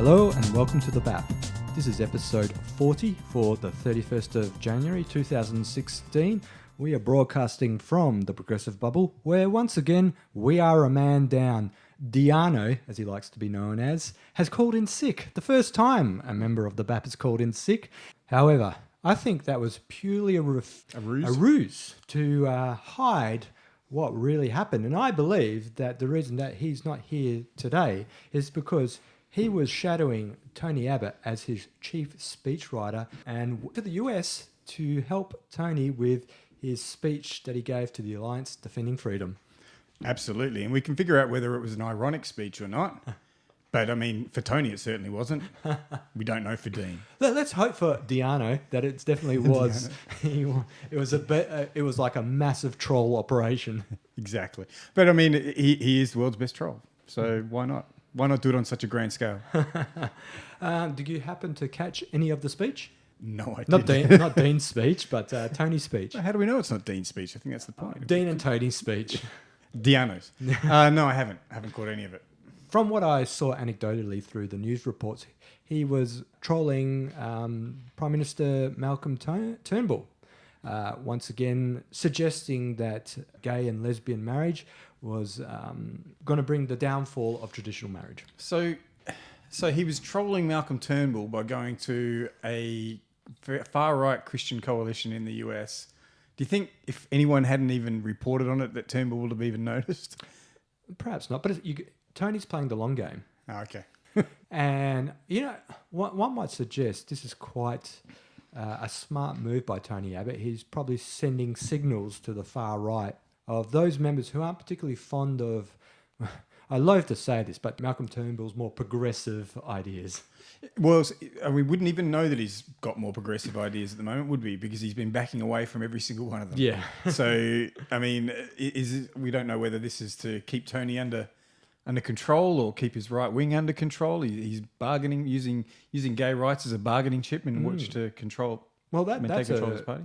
Hello and welcome to the BAP. This is episode 40 for the 31st of January 2016. We are broadcasting from the Progressive Bubble, where once again we are a man down. Diano, as he likes to be known as, has called in sick. The first time a member of the BAP has called in sick. However, I think that was purely a ruse to hide what really happened. And I believe that the reason that he's not here today is because he was shadowing Tony Abbott as his chief speechwriter and to the US to help Tony with his speech that he gave to the Alliance Defending Freedom. Absolutely. And we can figure out whether it was an ironic speech or not. But, I mean, for Tony, it certainly wasn't. We don't know for Dean. Let's hope for Diano that it definitely was. It was like a massive troll operation. Exactly. But, I mean, he is the world's best troll. So why not? Why not do it on such a grand scale? Did you happen to catch any of the speech? No, I didn't. Not Dean's speech, but Tony's speech. How do we know it's not Dean's speech? I think that's the point. Dean and Tony's speech. Diano's. No, I haven't. I haven't caught any of it. From what I saw anecdotally through the news reports, he was trolling Prime Minister Malcolm Turnbull, once again suggesting that gay and lesbian marriage was going to bring the downfall of traditional marriage. So he was trolling Malcolm Turnbull by going to a far-right Christian coalition in the US. Do you think if anyone hadn't even reported on it that Turnbull would have even noticed? Perhaps not, but Tony's playing the long game. Oh, okay. And, one might suggest this is quite a smart move by Tony Abbott. He's probably sending signals to the far right of those members who aren't particularly fond of, I loathe to say this, but Malcolm Turnbull's more progressive ideas. Well, we wouldn't even know that he's got more progressive ideas at the moment, would we? Because he's been backing away from every single one of them. Yeah. So, I mean, we don't know whether this is to keep Tony under control or keep his right wing under control. He's bargaining, using gay rights as a bargaining chip in which to control. Well,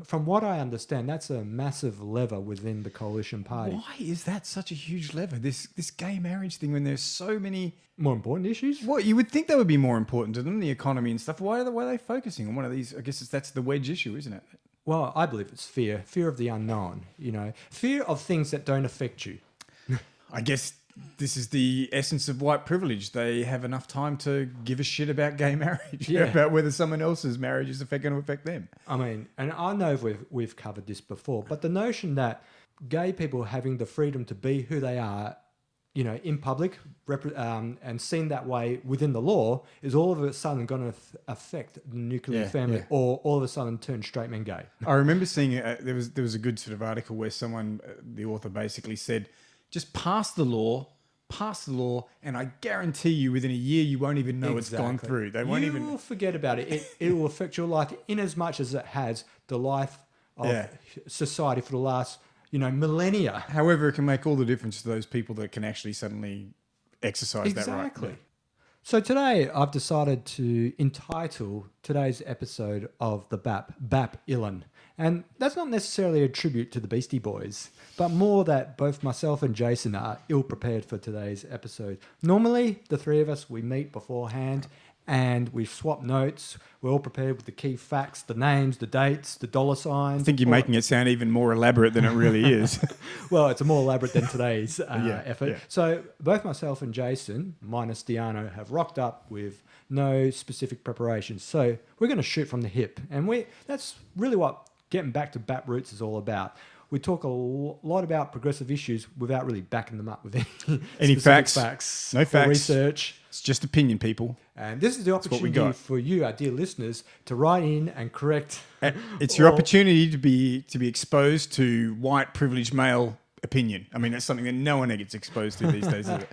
from what I understand, that's a massive lever within the coalition party. Why is that such a huge lever? This gay marriage thing, when there's so many more important issues. What you would think that would be more important to them, the economy and stuff. Why are they focusing on one of these? I guess that's the wedge issue, isn't it? Well, I believe it's fear of the unknown. Fear of things that don't affect you. I guess this is the essence of white privilege. They have enough time to give a shit about gay marriage, about whether someone else's marriage is going to affect them. I mean, and I know we've covered this before, but the notion that gay people having the freedom to be who they are, in public and seen that way within the law is all of a sudden going to affect the nuclear family or all of a sudden turn straight men gay. I remember seeing there was a good sort of article where someone, the author basically said, just pass the law, and I guarantee you within a year you won't even know it's gone through. They won't even. You will forget about it. It will affect your life in as much as it has the life of society for the last, millennia. However, it can make all the difference to those people that can actually suddenly exercise that right. Exactly. So today I've decided to entitle today's episode of the BAP Illin. And that's not necessarily a tribute to the Beastie Boys, but more that both myself and Jason are ill-prepared for today's episode. Normally, the three of us, we meet beforehand and we swap notes. We're all prepared with the key facts, the names, the dates, the dollar signs. I think you're making it sound even more elaborate than it really is. Well, it's more elaborate than today's effort. Yeah. So both myself and Jason, minus Diano, have rocked up with no specific preparations. So we're going to shoot from the hip. And that's really what getting back to BAP roots is all about. We talk a lot about progressive issues without really backing them up with any facts. No facts. Research. It's just opinion, people. And this is the opportunity for you, our dear listeners, to write in and correct. It's your opportunity to be exposed to white privileged male opinion. I mean, that's something that no one gets exposed to these days, is it?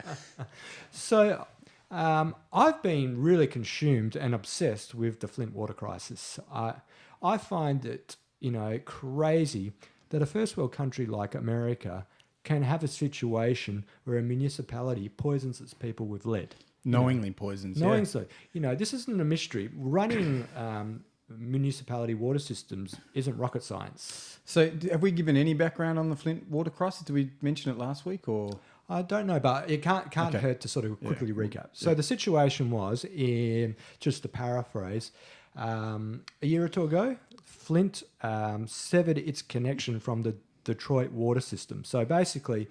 So I've been really consumed and obsessed with the Flint water crisis. I find it crazy that a first world country like America can have a situation where a municipality poisons its people with lead. Knowingly poisons. Knowingly. This isn't a mystery. Running municipality water systems isn't rocket science. So have we given any background on the Flint water crisis? Did we mention it last week or? I don't know, but it can't Okay. hurt to sort of quickly Yeah. recap. So the situation was, in just to paraphrase, a year or two ago, Flint severed its connection from the Detroit water system. So basically,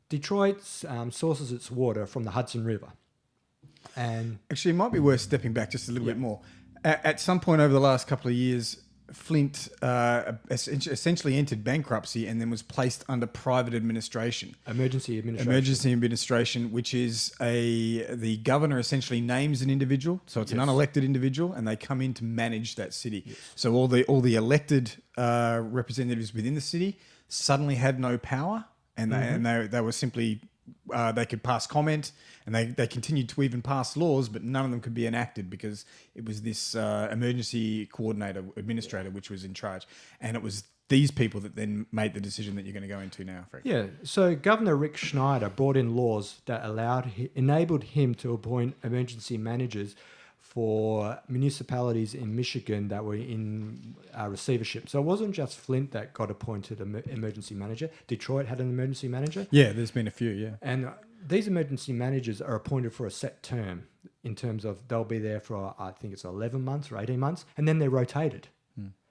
Detroit sources its water from the Hudson River. And Actually, it might be worth stepping back just a little bit more. At some point over the last couple of years, Flint essentially entered bankruptcy and then was placed under private administration. emergency administration. Emergency administration, which is the governor essentially names an individual, so it's an unelected individual, and they come in to manage that city. Yes. So all the elected representatives within the city suddenly had no power, and they were simply they could pass comment, and they continued to even pass laws, but none of them could be enacted because it was this emergency administrator which was in charge, and it was these people that then made the decision that you're going to go into now, Frank. Yeah, so Governor Rick Schneider brought in laws that enabled him to appoint emergency managers for municipalities in Michigan that were in receivership. So it wasn't just Flint that got appointed an emergency manager. Detroit had an emergency manager. Yeah, there's been a few, yeah. And these emergency managers are appointed for a set term in terms of they'll be there for, I think it's 11 months or 18 months, and then they're rotated.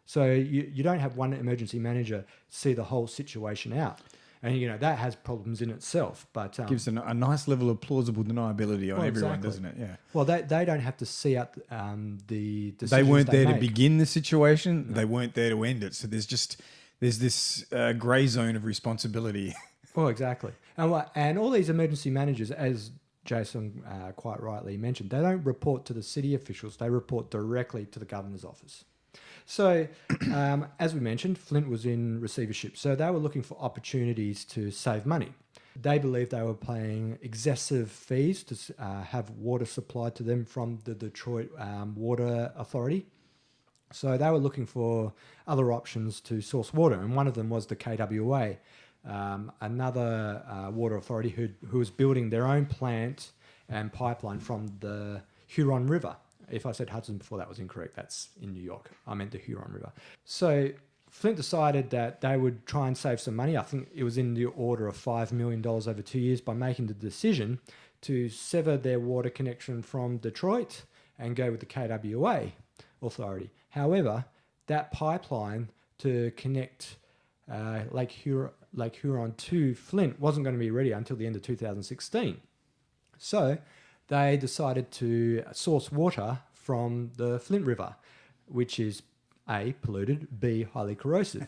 So you don't have one emergency manager see the whole situation out. And, that has problems in itself. But Gives a nice level of plausible deniability on everyone, exactly. doesn't it? Yeah. Well, they don't have to see out the decisions They weren't there make. to begin the situation. No. They weren't there to end it. So there's this grey zone of responsibility. Well, exactly. And all these emergency managers, as Jason quite rightly mentioned, they don't report to the city officials. They report directly to the governor's office. So, as we mentioned, Flint was in receivership. So they were looking for opportunities to save money. They believed they were paying excessive fees to have water supplied to them from the Detroit Water Authority. So they were looking for other options to source water, and one of them was the KWA, another water authority who was building their own plant and pipeline from the Huron River. If I said Hudson before, that was incorrect. That's in New York. I meant the Huron River. So Flint decided that they would try and save some money. I think it was in the order of $5 million over 2 years by making the decision to sever their water connection from Detroit and go with the KWA authority. However, that pipeline to connect Lake Huron to Flint wasn't going to be ready until the end of 2016. So they decided to source water from the Flint River, which is A, polluted, B, highly corrosive.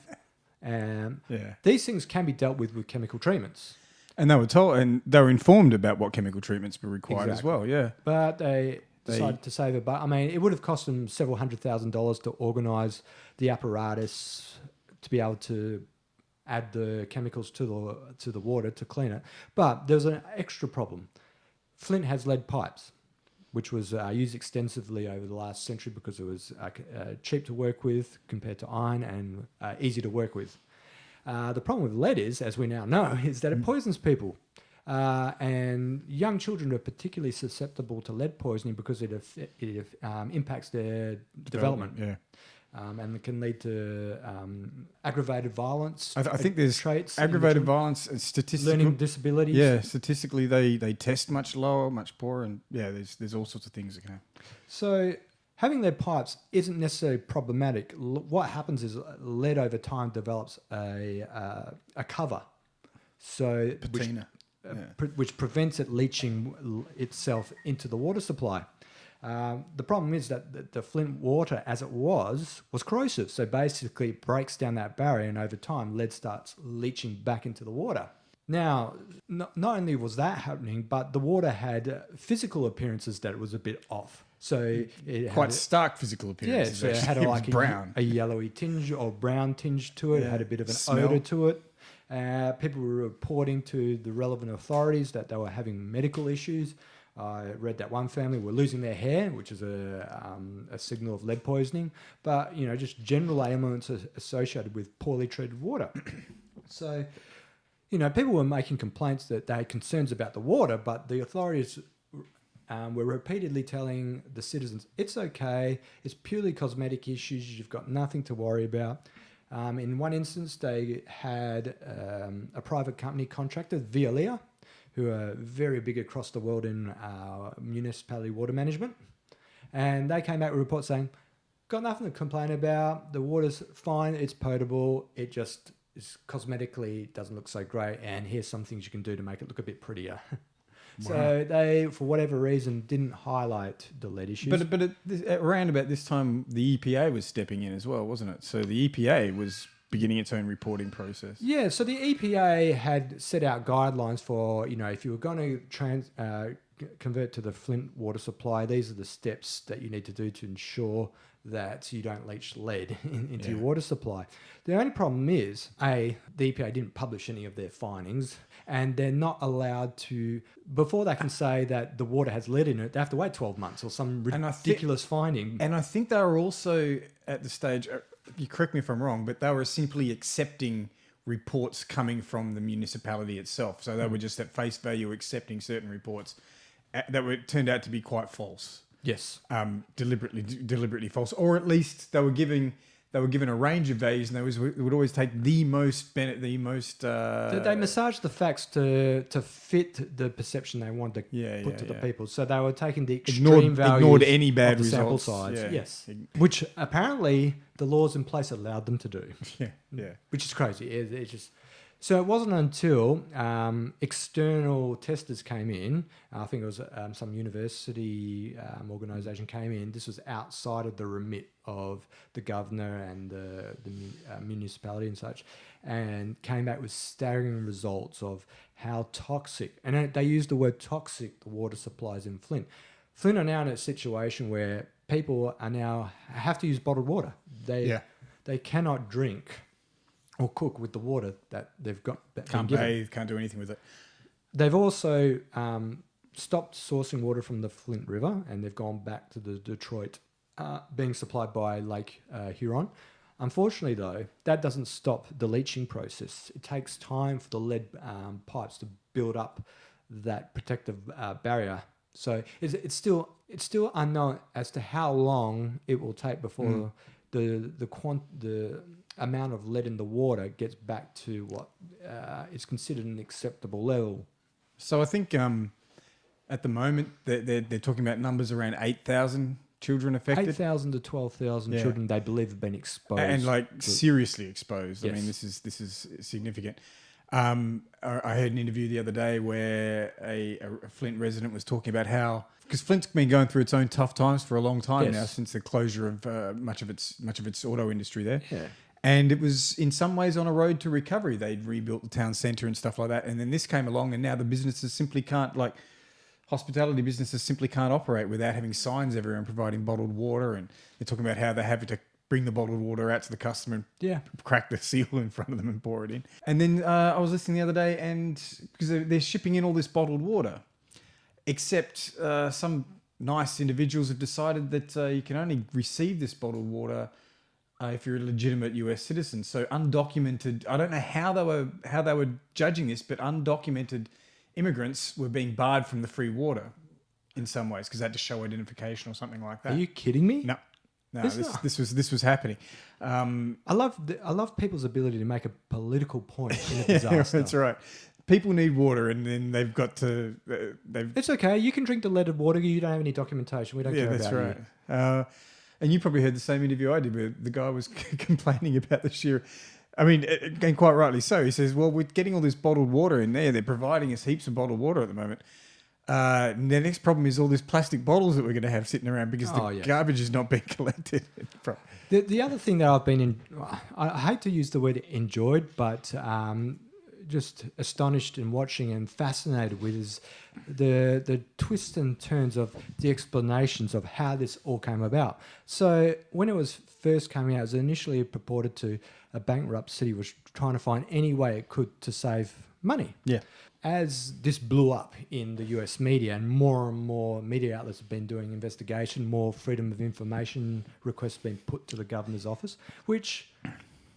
These things can be dealt with chemical treatments. And they were told, and they were informed about what chemical treatments were required as well, yeah. But they decided to save it. But I mean, it would have cost them several $100,000 to organise the apparatus to be able to add the chemicals to the water to clean it. But there was an extra problem. Flint has lead pipes, which was used extensively over the last century because it was cheap to work with compared to iron and easy to work with. The problem with lead is, as we now know, is that it poisons people. And young children are particularly susceptible to lead poisoning because it impacts their development. Yeah. And it can lead to aggravated violence. I think there's traits, aggravated violence and statistical learning disabilities. Yeah, statistically they test much lower, much poorer, and there's all sorts of things that can happen. So having lead pipes isn't necessarily problematic. What happens is lead over time develops a cover, so patina, which prevents it leaching itself into the water supply. The problem is that the Flint water, as it was corrosive. So basically it breaks down that barrier, and over time lead starts leaching back into the water. Now, not only was that happening, but the water had physical appearances that it was a bit off. So it quite had stark physical appearances. Yeah, so it had like brown. A yellowy tinge or brown tinge to it. It had a bit of an odour to it. People were reporting to the relevant authorities that they were having medical issues. I read that one family were losing their hair, which is a signal of lead poisoning, but just general ailments associated with poorly treated water. So, people were making complaints that they had concerns about the water, but the authorities were repeatedly telling the citizens, it's okay, it's purely cosmetic issues, you've got nothing to worry about. In one instance, they had a private company contractor, Vialia, who are very big across the world in municipality water management. And they came back with a report saying, got nothing to complain about. The water's fine. It's potable. It just is cosmetically doesn't look so great. And here's some things you can do to make it look a bit prettier. Wow. So they, for whatever reason, didn't highlight the lead issues. But around about this time, the EPA was stepping in as well, wasn't it? So the EPA was beginning its own reporting process. Yeah, so the EPA had set out guidelines for, if you were going to convert to the Flint water supply, these are the steps that you need to do to ensure that you don't leach lead into your water supply. The only problem is, the EPA didn't publish any of their findings, and they're not allowed to, before they can say that the water has lead in it, they have to wait 12 months or some ridiculous finding. And I think they were also at the stage, you correct me if I'm wrong, but they were simply accepting reports coming from the municipality itself. So they were just at face value accepting certain reports that turned out to be quite false. Yes. Deliberately false, or at least they were given a range of values, and they would always take the most. They massaged the facts to fit the perception they wanted to put to the people. So they were taking the extreme values, ignored any bad of the sample results. size. Yeah. Yes, which apparently the laws in place allowed them to do. Yeah. Which is crazy. It's just. So it wasn't until external testers came in, I think it was some university organisation came in, this was outside of the remit of the governor and the municipality and such, and came back with staggering results of how toxic, and they used the word toxic, the water supplies in Flint. Flint are now in a situation where people are now have to use bottled water. They cannot drink or cook with the water that they've got. Can't bathe, can't do anything with it. They've also stopped sourcing water from the Flint River, and they've gone back to the Detroit being supplied by Lake Huron. Unfortunately, though, that doesn't stop the leaching process. It takes time for the lead pipes to build up that protective barrier. So it's still unknown as to how long it will take before the amount of lead in the water gets back to what is considered an acceptable level. So I think at the moment they're talking about numbers around 8,000 children affected. 8,000 to 12,000 children they believe have been exposed. And seriously exposed. Yes. I mean, this is significant. I heard an interview the other day where a Flint resident was talking about how, because Flint's been going through its own tough times for a long time now, since the closure of much of its auto industry there. Yeah. And it was in some ways on a road to recovery. They'd rebuilt the town centre and stuff like that. And then this came along, and now the businesses simply can't, hospitality businesses simply can't operate without having signs everywhere and providing bottled water. And they're talking about how they have to bring the bottled water out to the customer and crack the seal in front of them and pour it in. And then I was listening the other day, and because they're shipping in all this bottled water, except some nice individuals have decided that you can only receive this bottled water if you're a legitimate US citizen. So undocumented, I don't know how they were judging this, but undocumented immigrants were being barred from the free water in some ways because they had to show identification or something like that. Are you kidding me? No, this was happening. I love people's ability to make a political point in a disaster. That's right. People need water, and then they've got to. It's okay. You can drink the leaded water. You don't have any documentation. We don't care about right. You. And you probably heard the same interview I did, where the guy was complaining about the sheer. I mean, and quite rightly so. He says, "Well, we're getting all this bottled water in there. They're providing us heaps of bottled water at the moment. The next problem is all these plastic bottles that we're going to have sitting around because the garbage is not being collected." The other thing that I've been I hate to use the word enjoyed, but just astonished and watching and fascinated with is the twists and turns of the explanations of how this all came about. So when it was first coming out, it was initially purported to a bankrupt city was trying to find any way it could to save money. Yeah. As this blew up in the US media and more media outlets have been doing investigation, more freedom of information requests have been put to the governor's office, which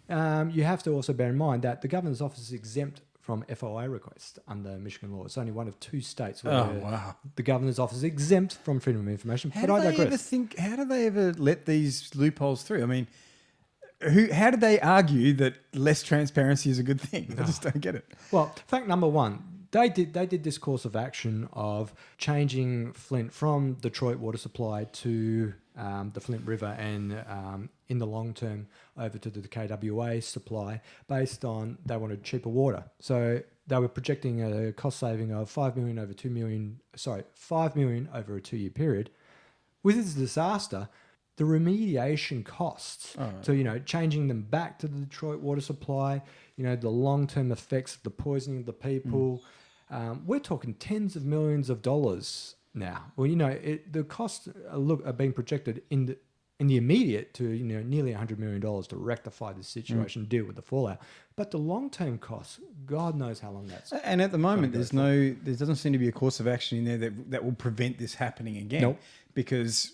you have to also bear in mind that the governor's office is exempt from FOI requests under Michigan law. It's only one of 2 states where the governor's office is exempt from freedom of information. How do they ever let these loopholes through? I mean, how did they argue that less transparency is a good thing? I just don't get it. Well, fact number 1, They did this course of action of changing Flint from Detroit water supply to the Flint River and in the long term over to the KWA supply based on they wanted cheaper water. So they were projecting a cost saving of $5 million over $2 million. Sorry, $5 million over a 2-year period. With this disaster, the remediation costs, so, changing them back to the Detroit water supply, the long-term effects of the poisoning of the people, we're talking tens of millions of dollars now. Well, the costs are being projected in the immediate to, nearly $100 million to rectify the situation, deal with the fallout. But the long-term costs, God knows how long that's. And at the moment, there doesn't seem to be a course of action in there that will prevent this happening again. Nope. Because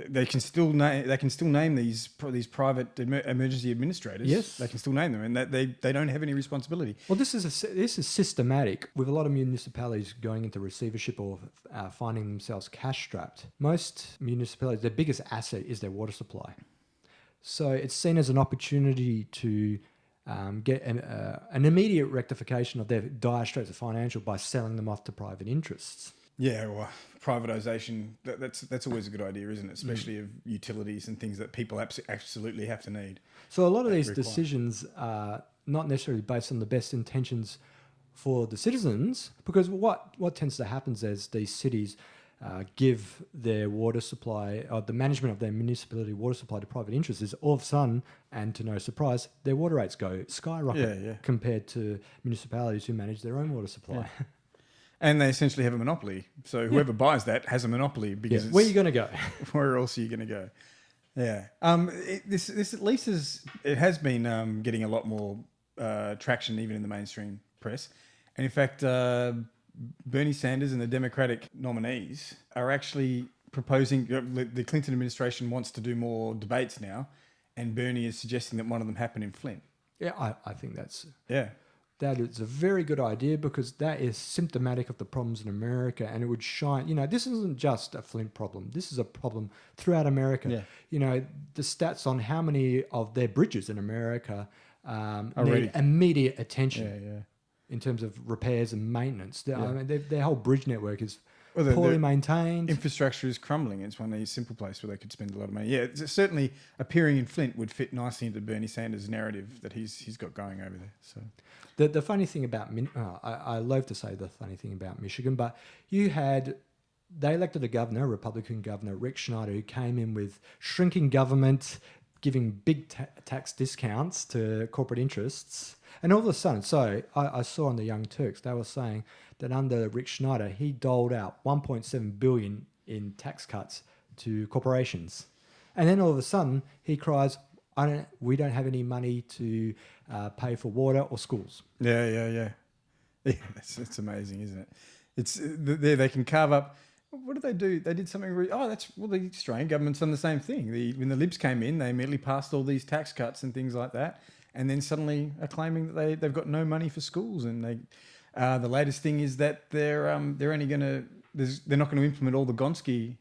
they can still name these private emergency administrators. Yes, they can still name them, and that they don't have any responsibility. Well, this is systematic with a lot of municipalities going into receivership or finding themselves cash strapped. Most municipalities, their biggest asset is their water supply, so it's seen as an opportunity to get an immediate rectification of their dire straits of financial by selling them off to private interests. Yeah, well, privatisation, that's always a good idea, isn't it? Especially of utilities and things that people absolutely have to need. So a lot of these decisions are not necessarily based on the best intentions for the citizens, because what tends to happen is these cities give their water supply, or the management of their municipality water supply to private interests, is all of a sudden, and to no surprise, their water rates go skyrocket compared to municipalities who manage their own water supply. Yeah. And they essentially have a monopoly. So whoever buys that has a monopoly because where are you going to go? Where else are you going to go? Yeah. This at least has been getting a lot more traction even in the mainstream press. And in fact, Bernie Sanders and the Democratic nominees are actually proposing. The Clinton administration wants to do more debates now, and Bernie is suggesting that one of them happen in Flint. Yeah, I think that's. Yeah. That is a very good idea because that is symptomatic of the problems in America, and it would shine. This isn't just a Flint problem. This is a problem throughout America. Yeah. The stats on how many of their bridges in America need immediate attention in terms of repairs and maintenance. Their whole bridge network is poorly maintained. Infrastructure is crumbling. It's one of these simple places where they could spend a lot of money. Yeah, certainly appearing in Flint would fit nicely into Bernie Sanders' narrative that he's got going over there. So. The funny thing about, I love to say the funny thing about Michigan, but they elected a governor, a Republican governor, Rick Schneider, who came in with shrinking government, giving big tax discounts to corporate interests. And all of a sudden, so I saw on the Young Turks, they were saying that under Rick Schneider, he doled out $1.7 billion in tax cuts to corporations. And then all of a sudden, he cries, we don't have any money to pay for water or schools. Yeah, it's amazing, isn't it? It's they can carve up. What did they do? They did something. The Australian government's done the same thing. When the Libs came in, they immediately passed all these tax cuts and things like that, and then suddenly are claiming that they've got no money for schools. And the latest thing is that they're only going to they're not going to implement all the Gonski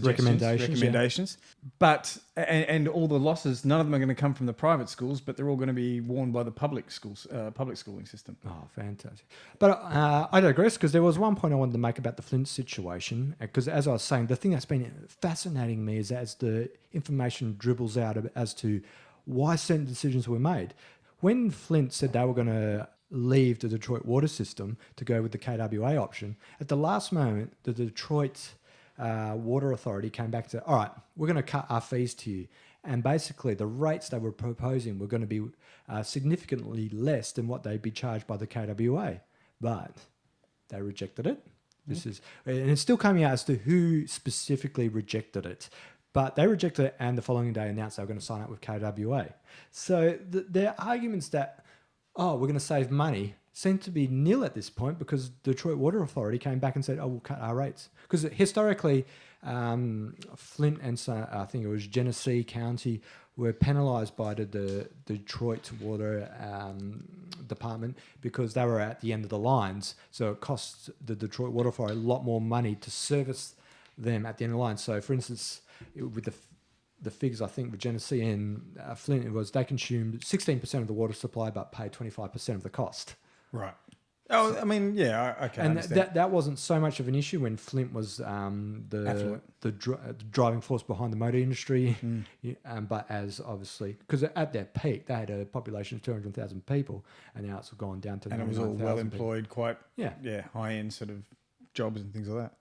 recommendations, but and all the losses, none of them are going to come from the private schools, but they're all going to be worn by the public schooling system. Oh, fantastic! But I digress because there was one point I wanted to make about the Flint situation. Because as I was saying, the thing that's been fascinating me is as the information dribbles out as to why certain decisions were made. When Flint said they were going to leave the Detroit water system to go with the KWA option, at the last moment, the Detroit Water Authority came back and said, all right, we're going to cut our fees to you. And basically the rates they were proposing were going to be significantly less than what they'd be charged by the KWA. But they rejected it. And it's still coming out as to who specifically rejected it. But they rejected it and the following day announced they were going to sign up with KWA. So their arguments that, we're going to save money seem to be nil at this point because the Detroit Water Authority came back and said, we'll cut our rates. Because historically, Flint and I think it was Genesee County were penalised by the Detroit Water Department because they were at the end of the lines. So it costs the Detroit Water Authority a lot more money to service them at the end of the line. So, for instance, with the figures, I think, with Genesee and Flint, it was they consumed 16% of the water supply but paid 25% of the cost. Right. Oh, I mean, yeah, okay. And that wasn't so much of an issue when Flint was the driving force behind the motor industry. But as obviously, because at their peak, they had a population of 200,000 people, and now it's gone down to 99,000. And it was all well employed, quite high end sort of jobs and things like that.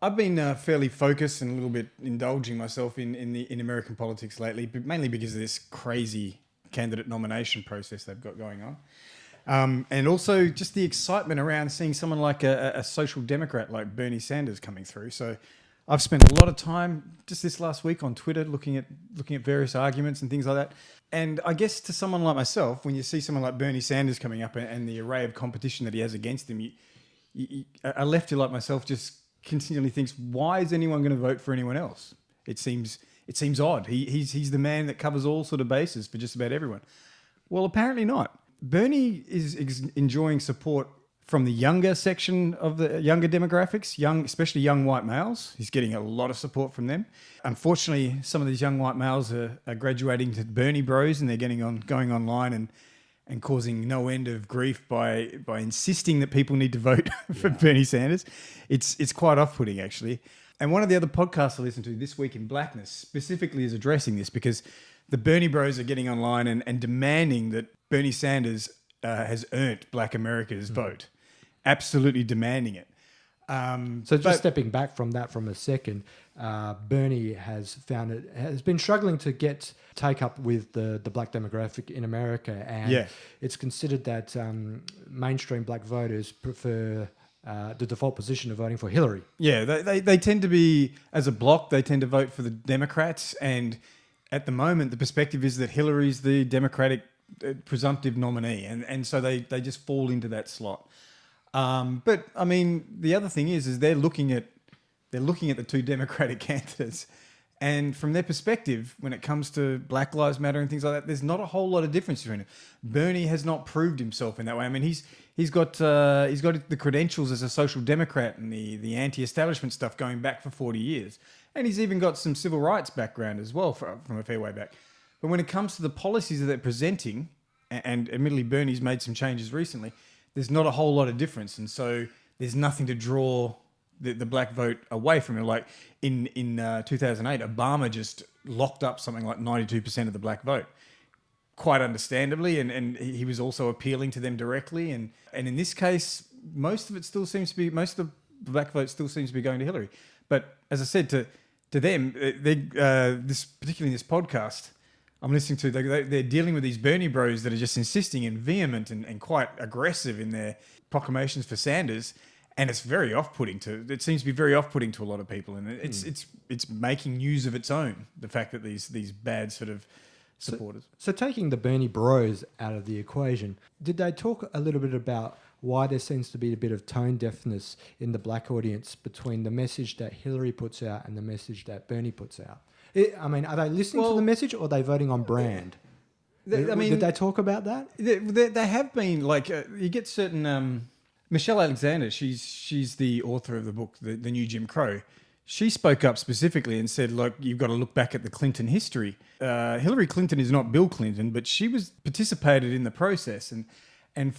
I've been fairly focused and a little bit indulging myself in American politics lately, but mainly because of this crazy candidate nomination process they've got going on. And also just the excitement around seeing someone like a social democrat like Bernie Sanders coming through. So I've spent a lot of time just this last week on Twitter looking at various arguments and things like that. And I guess to someone like myself, when you see someone like Bernie Sanders coming up and the array of competition that he has against him, a lefty like myself just continually thinks, why is anyone going to vote for anyone else? It seems odd. He's the man that covers all sort of bases for just about everyone. Well, apparently not. Bernie is enjoying support from the younger section of the younger demographics, especially young white males. He's getting a lot of support from them. Unfortunately, some of these young white males are graduating to Bernie bros, and they're going online and causing no end of grief by insisting that people need to vote for Bernie Sanders. It's quite off-putting, actually. And one of the other podcasts I listened to, This Week in Blackness, specifically is addressing this because the Bernie bros are getting online and demanding that Bernie Sanders has earned Black America's vote. Absolutely demanding it. Stepping back from that from a second, Bernie has been struggling to get take up with the black demographic in America, and it's considered that mainstream black voters prefer the default position of voting for Hillary. Yeah, they tend to be, as a bloc, they tend to vote for the Democrats, and at the moment the perspective is that Hillary's the Democratic presumptive nominee, and so they just fall into that slot. But I mean, the other thing is they're looking at the two Democratic candidates, and from their perspective, when it comes to Black Lives Matter and things like that, there's not a whole lot of difference between them. Bernie has not proved himself in that way. I mean, he's got the credentials as a social democrat and the anti-establishment stuff going back for 40 years, and he's even got some civil rights background as well from a fair way back. But when it comes to the policies that they're presenting, and admittedly Bernie's made some changes recently, there's not a whole lot of difference, and so there's nothing to draw the black vote away from it. Like in 2008, Obama just locked up something like 92% of the black vote, quite understandably, and he was also appealing to them directly. And in this case, most of the black vote still seems to be going to Hillary. But as I said, to them, particularly in this podcast I'm listening to, they're dealing with these Bernie bros that are just insisting and vehement and quite aggressive in their proclamations for Sanders, and it's very off-putting it seems to be very off-putting to a lot of people, and it's making news of its own, the fact that these bad sort of supporters. So taking the Bernie bros out of the equation, did they talk a little bit about why there seems to be a bit of tone deafness in the black audience between the message that Hillary puts out and the message that Bernie puts out? I mean, are they listening to the message, or are they voting on brand? Did they talk about that? They have been, like, you get certain... Michelle Alexander, she's the author of the book, The New Jim Crow. She spoke up specifically and said, look, you've got to look back at the Clinton history. Hillary Clinton is not Bill Clinton, but she participated in the process. And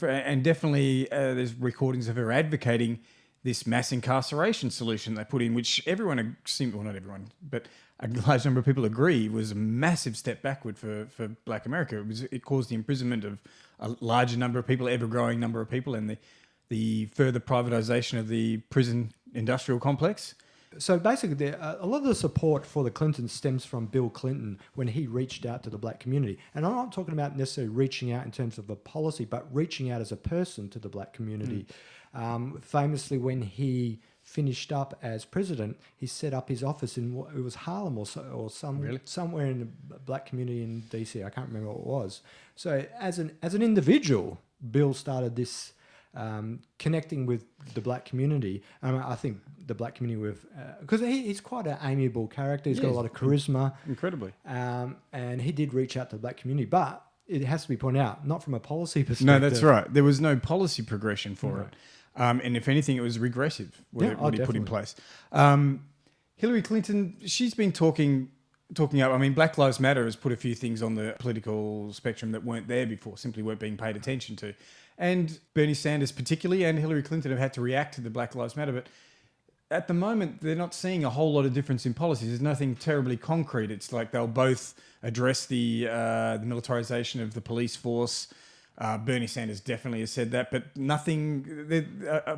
definitely there's recordings of her advocating this mass incarceration solution they put in, which not everyone, but a large number of people agree was a massive step backward for Black America. It caused the imprisonment of a larger number of people, ever-growing number of people, and the further privatisation of the prison industrial complex. So basically, a lot of the support for the Clintons stems from Bill Clinton when he reached out to the black community. And I'm not talking about necessarily reaching out in terms of a policy, but reaching out as a person to the black community. Famously, when he finished up as president, he set up his office in it was Harlem somewhere in the black community in DC. I can't remember what it was. So as an individual, Bill started this connecting with the black community. I think the black community with because he's quite an amiable character. He's got a lot of charisma, incredibly, and he did reach out to the black community, but it has to be pointed out, not from a policy perspective. No, that's right. There was no policy progression for it. And if anything, it was regressive, what he put in place. Hillary Clinton, she's been talking talking up, I mean, Black Lives Matter has put a few things on the political spectrum that weren't there before, simply weren't being paid attention to. And Bernie Sanders particularly and Hillary Clinton have had to react to the Black Lives Matter. But at the moment, they're not seeing a whole lot of difference in policies. There's nothing terribly concrete. It's like they'll both address the militarization of the police force. Bernie Sanders definitely has said that, but nothing,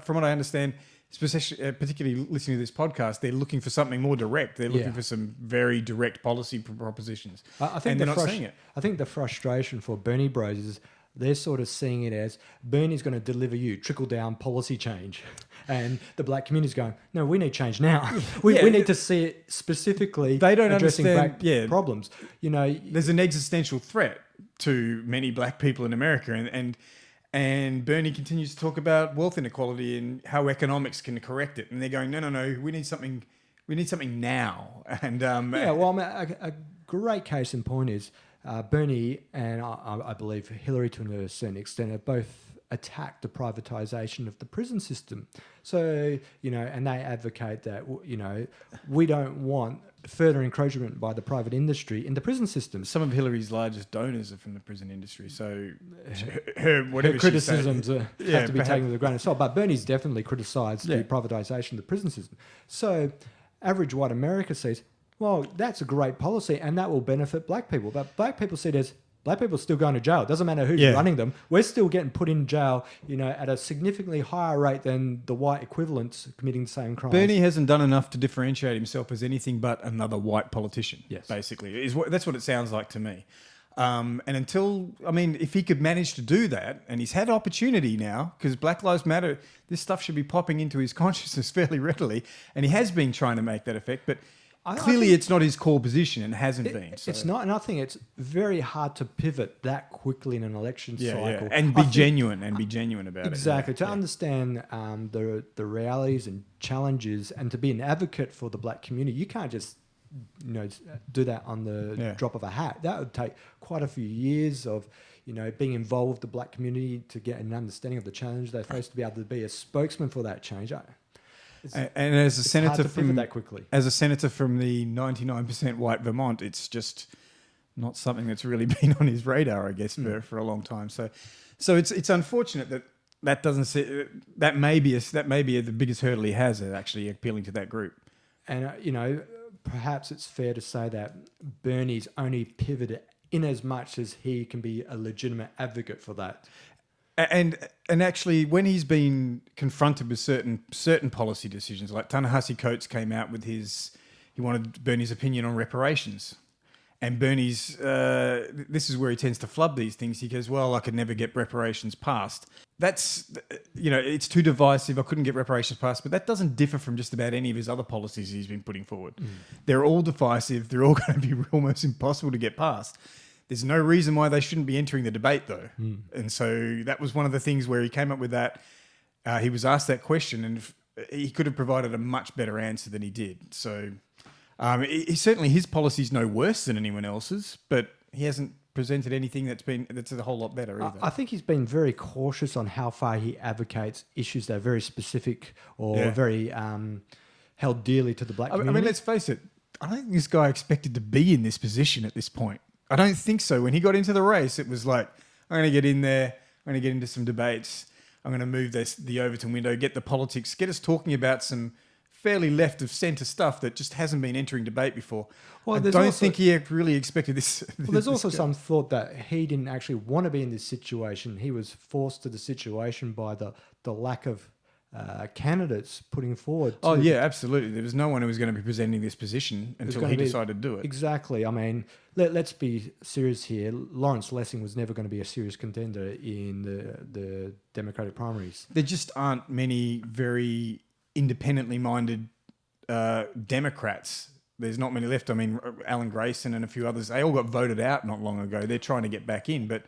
from what I understand, especially, particularly listening to this podcast, they're looking for something more direct. They're looking for some very direct policy propositions. I think and they're not seeing it. I think the frustration for Bernie Bros is they're sort of seeing it as Bernie's going to deliver you trickle-down policy change. And the black community's going, no, we need change now. We need to see it specifically they don't addressing understand, black problems. You know, there's an existential threat to many black people in America. And Bernie continues to talk about wealth inequality and how economics can correct it. And they're going, no, we need something now. And well, I mean, a great case in point is Bernie and I believe Hillary to a certain extent have both attacked the privatisation of the prison system. So, and they advocate that, we don't want further encroachment by the private industry in the prison system. Some of Hillary's largest donors are from the prison industry, so her criticisms have to be taken with a grain of salt. But Bernie's definitely criticised the privatisation of the prison system. So average white America sees, well, that's a great policy and that will benefit black people. But black people see it as black people are still going to jail. It doesn't matter who's running them. We're still getting put in jail, at a significantly higher rate than the white equivalents committing the same crimes. Bernie hasn't done enough to differentiate himself as anything but another white politician, basically. That's what it sounds like to me. And if he could manage to do that, and he's had opportunity now, because Black Lives Matter, this stuff should be popping into his consciousness fairly readily, and he has been trying to make that effect, but clearly it's not his core position and hasn't been. So. It's not, and I think it's very hard to pivot that quickly in an election cycle. Yeah. And be genuine about it. Exactly. To understand the realities and challenges and to be an advocate for the black community, you can't just do that on the drop of a hat. That would take quite a few years of being involved with the black community to get an understanding of the challenge they face, to be able to be a spokesman for that change. And as a senator from that quickly. As a senator from the 99% white Vermont, it's just not something that's really been on his radar, I guess, for a long time. So it's unfortunate that may be the biggest hurdle he has at actually appealing to that group. And perhaps it's fair to say that Bernie's only pivoted in as much as he can be a legitimate advocate for that. And actually, when he's been confronted with certain policy decisions, like Ta-Nehisi Coates came out with he wanted Bernie's opinion on reparations. And Bernie's, this is where he tends to flub these things. He goes, well, I could never get reparations passed. That's, it's too divisive. I couldn't get reparations passed. But that doesn't differ from just about any of his other policies he's been putting forward. They're all divisive. They're all going to be almost impossible to get passed. There's no reason why they shouldn't be entering the debate, though. And so that was one of the things where he came up with that. He was asked that question, and he could have provided a much better answer than he did. So certainly his policy's no worse than anyone else's, but he hasn't presented anything that's a whole lot better either. I think he's been very cautious on how far he advocates issues that are very specific or very held dearly to the black community. I mean, let's face it. I don't think this guy expected to be in this position at this point. I don't think so. When he got into the race, it was like, I'm going to get in there. I'm going to get into some debates. I'm going to move the Overton window, get the politics, get us talking about some fairly left of centre stuff that just hasn't been entering debate before. Well, I don't think he really expected this. Well, there's also some thought that he didn't actually want to be in this situation. He was forced to the situation by the lack of candidates putting forward. Yeah, absolutely. There was no one who was going to be presenting this position until he decided to do it. Exactly. I mean, let's be serious here. Lawrence Lessing was never going to be a serious contender in the Democratic primaries. There just aren't many very independently minded Democrats. There's not many left. I mean, Alan Grayson and a few others, they all got voted out not long ago. They're trying to get back in, but...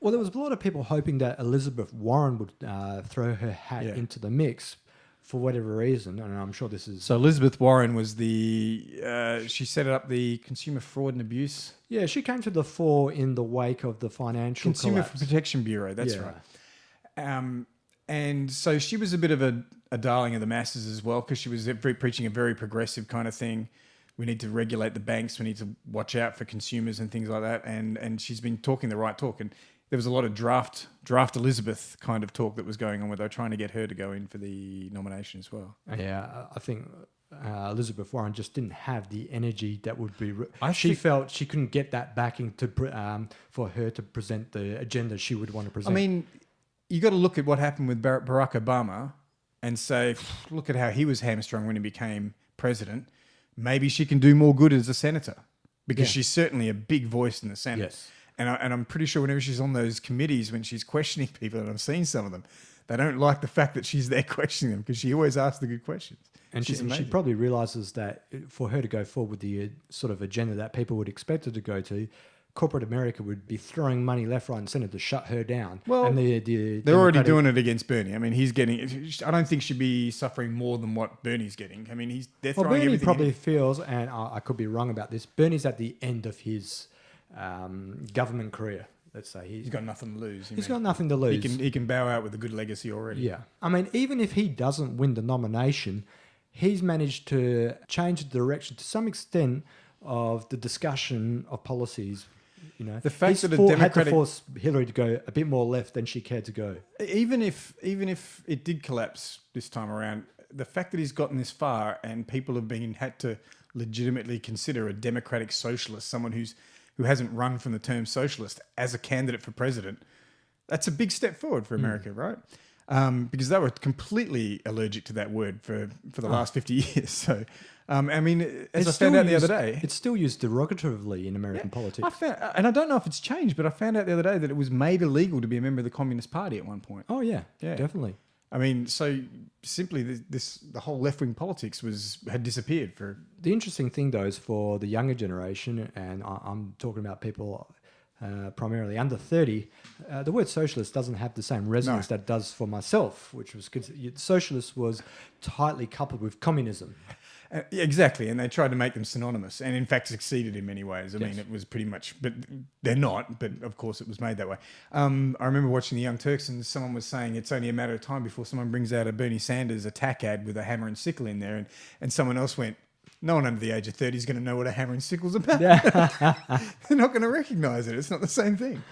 Well, there was a lot of people hoping that Elizabeth Warren would throw her hat into the mix for whatever reason, and I'm sure this is... So Elizabeth Warren was she set up the Consumer Fraud and Abuse... Yeah, she came to the fore in the wake of the financial Consumer collapse. Protection Bureau, that's right. And so she was a bit of a darling of the masses as well, because she was preaching a very progressive kind of thing. we need to regulate the banks. We need to watch out for consumers and things like that. And she's been talking the right talk. And there was a lot of draft Elizabeth kind of talk that was going on where they were trying to get her to go in for the nomination as well. Yeah, I think Elizabeth Warren just didn't have the energy that would be. She felt she couldn't get that backing to for her to present the agenda she would want to present. I mean, you got to look at what happened with Barack Obama and say, look at how he was hamstrung when he became president. Maybe she can do more good as a senator because she's certainly a big voice in the Senate. Yes. And I'm pretty sure whenever she's on those committees, when she's questioning people, and I've seen some of them, they don't like the fact that she's there questioning them because she always asks the good questions. And she probably realises that for her to go forward with the sort of agenda that people would expect her to go to, corporate America would be throwing money left, right and centre to shut her down. Well, and they're already doing it against Bernie. I mean, he's getting... I don't think she'd be suffering more than what Bernie's getting. I mean, they're throwing Bernie everything probably feels, and I could be wrong about this, Bernie's at the end of his government career. Let's say he's got nothing to lose. He's got nothing to lose. He can bow out with a good legacy already. Yeah. I mean, even if he doesn't win the nomination, he's managed to change the direction to some extent of the discussion of policies. You know, the fact that had to force Hillary to go a bit more left than she cared to go. Even if it did collapse this time around, the fact that he's gotten this far and people have had to legitimately consider a democratic socialist, someone who hasn't run from the term socialist as a candidate for president, that's a big step forward for America, right? Because they were completely allergic to that word for the last 50 years. So, I mean, as I found out the other day... It's still used derogatively in American politics. And I don't know if it's changed, but I found out the other day that it was made illegal to be a member of the Communist Party at one point. Oh, yeah. Definitely. I mean, so simply the whole left-wing politics had disappeared for... The interesting thing, though, is for the younger generation, and I'm talking about people... primarily under 30, the word socialist doesn't have the same resonance that it does for myself, which was socialist was tightly coupled with communism. Exactly, and they tried to make them synonymous, and in fact succeeded in many ways. I mean, it was pretty much, but they're not. But of course, it was made that way. I remember watching the Young Turks, and someone was saying it's only a matter of time before someone brings out a Bernie Sanders attack ad with a hammer and sickle in there, and someone else went, no one under the age of 30 is going to know what a hammer and sickle's about. They're not going to recognise it. It's not the same thing.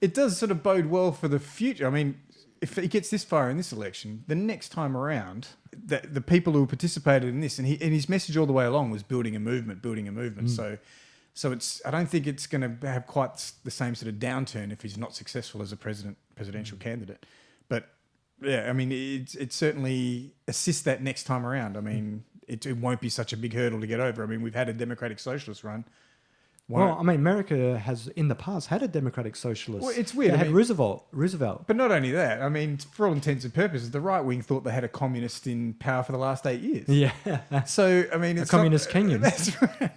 It does sort of bode well for the future. I mean, if he gets this far in this election, the next time around, the people who participated in this, and his message all the way along was building a movement. So it's. I don't think it's going to have quite the same sort of downturn if he's not successful as a presidential candidate. But yeah, I mean, it certainly assists that next time around. I mean. It won't be such a big hurdle to get over. I mean, we've had a democratic socialist run. Well, I mean, America has in the past had a democratic socialist. Well, it's weird. They had Roosevelt. But not only that. I mean, for all intents and purposes, the right wing thought they had a communist in power for the last 8 years. Yeah. So, I mean, it's a communist Kenyan. That's right.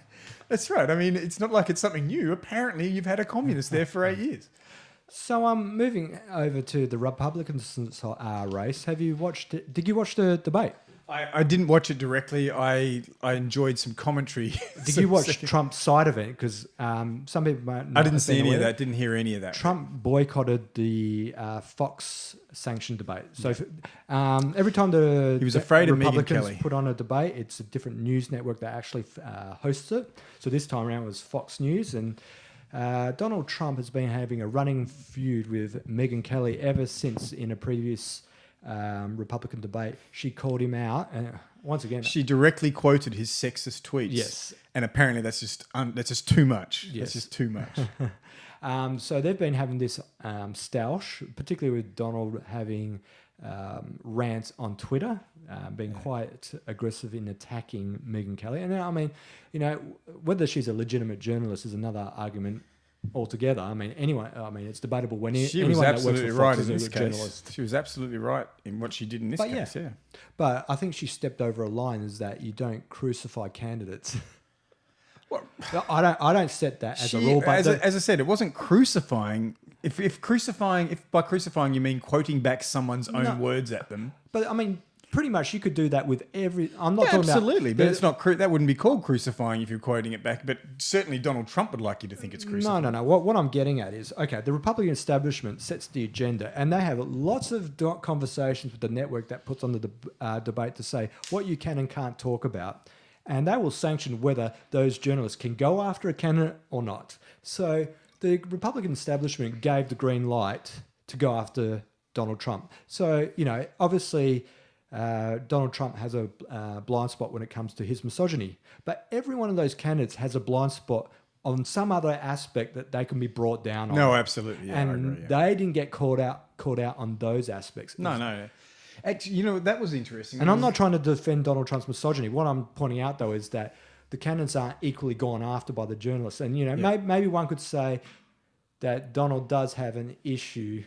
That's right. I mean, it's not like it's something new. Apparently, you've had a communist there for 8 years. So, moving over to the Republican race, have you watched it? Did you watch the debate? I didn't watch it directly. I enjoyed some commentary. Did you watch Trump's side of it? Because some people might not. I didn't see any of that. Didn't hear any of that. Trump boycotted the Fox sanctioned debate. So every time he was afraid of Republicans put on a debate, it's a different news network that actually hosts it. So this time around it was Fox News, and Donald Trump has been having a running feud with Megyn Kelly ever since in a previous Republican debate. She called him out, and once again, she directly quoted his sexist tweets. Yes, and apparently that's just too much. Yes. That's just too much. So they've been having this stoush, particularly with Donald having rants on Twitter, being quite aggressive in attacking Megyn Kelly. And I mean, you know, whether she's a legitimate journalist is another argument altogether. I mean, it's debatable when anyone that works for Fox is a journalist. She was absolutely right in what she did in this case. Yeah. But I think she stepped over a line. Is that you don't crucify candidates. Well, I don't set that as a rule. But as I said, it wasn't crucifying. If by crucifying you mean quoting back someone's own words at them. But I mean, pretty much you could do that with every... I'm not talking absolutely, about... but it's not... That wouldn't be called crucifying if you're quoting it back, but certainly Donald Trump would like you to think it's crucifying. No. What I'm getting at is, okay, the Republican establishment sets the agenda, and they have lots of conversations with the network that puts on the debate to say what you can and can't talk about. and they will sanction whether those journalists can go after a candidate or not. So the Republican establishment gave the green light to go after Donald Trump. So, obviously Donald Trump has a blind spot when it comes to his misogyny, but every one of those candidates has a blind spot on some other aspect that they can be brought down on. No, absolutely. Yeah, and I agree, yeah. they didn't get caught out on those aspects. No. Actually, that was interesting. And I'm not trying to defend Donald Trump's misogyny. What I'm pointing out, though, is that the candidates aren't equally gone after by the journalists. And, maybe one could say that Donald does have an issue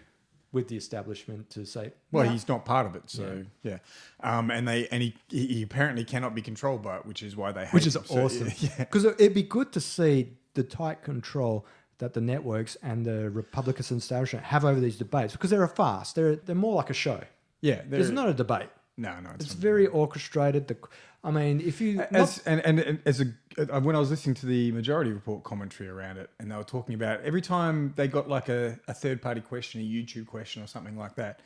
with the establishment to say... Well, he's not part of it, so, yeah. And he apparently cannot be controlled by it, which is why they hate Which is him. awesome. So, yeah. Because it'd be good to see the tight control that the networks and the Republican establishment have over these debates, because they're a farce. They're more like a show. Yeah. There's not a debate. No, it's very orchestrated. If you... when I was listening to the Majority Report commentary around it, and they were talking about every time they got like a third-party question, a YouTube question or something like that,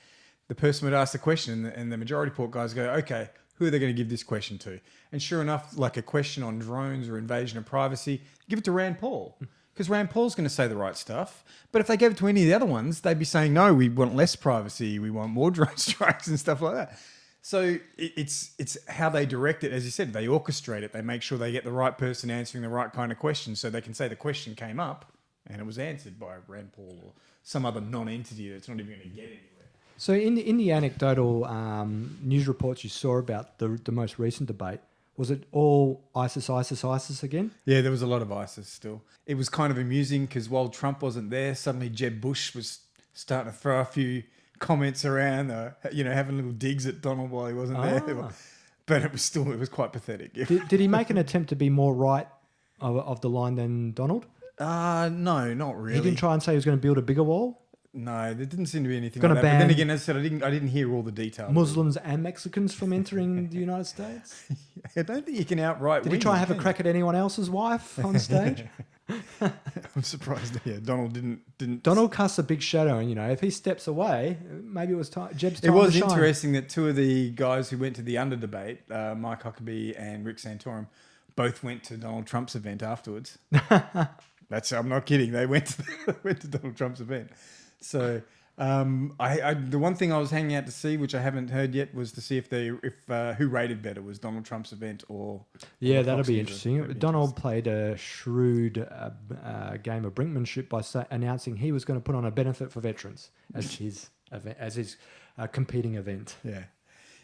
the person would ask the question and the Majority Report guys go, okay, who are they going to give this question to? And sure enough, like a question on drones or invasion of privacy, give it to Rand Paul. Because Rand Paul's going to say the right stuff. But if they gave it to any of the other ones, they'd be saying, no, we want less privacy, we want more drone strikes and stuff like that. So it's how they direct it. As you said, they orchestrate it. They make sure they get the right person answering the right kind of question, so they can say the question came up and it was answered by Rand Paul or some other non-entity that's not even going to get anywhere. So in the anecdotal news reports you saw about the most recent debate, was it all ISIS again? Yeah, there was a lot of ISIS still. It was kind of amusing because while Trump wasn't there, suddenly Jeb Bush was starting to throw a few comments around, having little digs at Donald while he wasn't there. But it was quite pathetic. Did he make an attempt to be more right of the line than Donald? No, not really. He didn't try and say he was going to build a bigger wall? No, there didn't seem to be anything Gonna like that. But then again, as I said, I didn't hear all the details. Muslims and Mexicans from entering the United States? I don't think you can outright Did he try and have a crack at anyone else's wife on stage? I'm surprised. Yeah, Donald didn't. Donald casts a big shadow, and if he steps away, maybe it was Jeb's time. It was to shine. interesting that two of the guys who went to the under debate, Mike Huckabee and Rick Santorum, both went to Donald Trump's event afterwards. I'm not kidding. They went to Donald Trump's event. So the one thing I was hanging out to see, which I haven't heard yet, was to see if who rated better, was Donald Trump's event or that'll be interesting. Donald played a shrewd game of brinkmanship by announcing he was going to put on a benefit for veterans as his event, as his competing event. Yeah,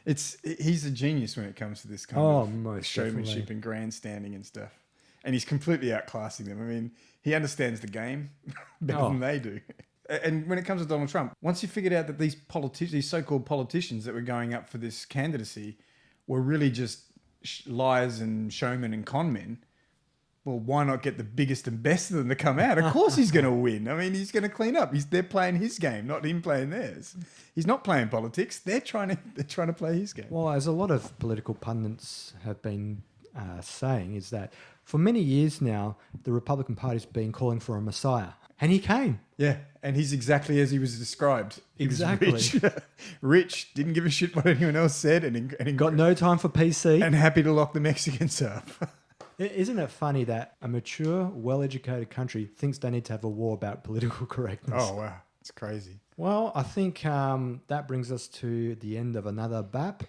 he's a genius when it comes to this kind of showmanship and grandstanding and stuff. And he's completely outclassing them. I mean, he understands the game better than they do. And when it comes to Donald Trump, once you figured out that these so-called politicians that were going up for this candidacy were really just liars and showmen and con men, well, why not get the biggest and best of them to come out? Of course he's going to win. I mean, he's going to clean up. They're playing his game, not him playing theirs. He's not playing politics. They're trying to play his game. Well, as a lot of political pundits have been saying, is that for many years now, the Republican Party's been calling for a messiah. And he came. Yeah, and he's exactly as he was described. He exactly. was rich, didn't give a shit what anyone else said. And got no time for PC. And happy to lock the Mexicans up. Isn't it funny that a mature, well-educated country thinks they need to have a war about political correctness? Oh, wow. It's crazy. Well, I think that brings us to the end of another BAP.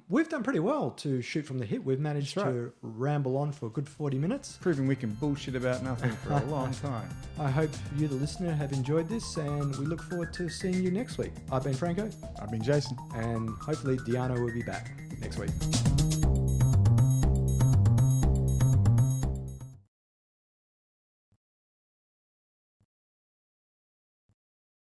We've done pretty well to shoot from the hip. We've managed to ramble on for a good 40 minutes. Proving we can bullshit about nothing for a long time. I hope you, the listener, have enjoyed this, and we look forward to seeing you next week. I've been Franco. I've been Jason. And hopefully Deanna will be back next week.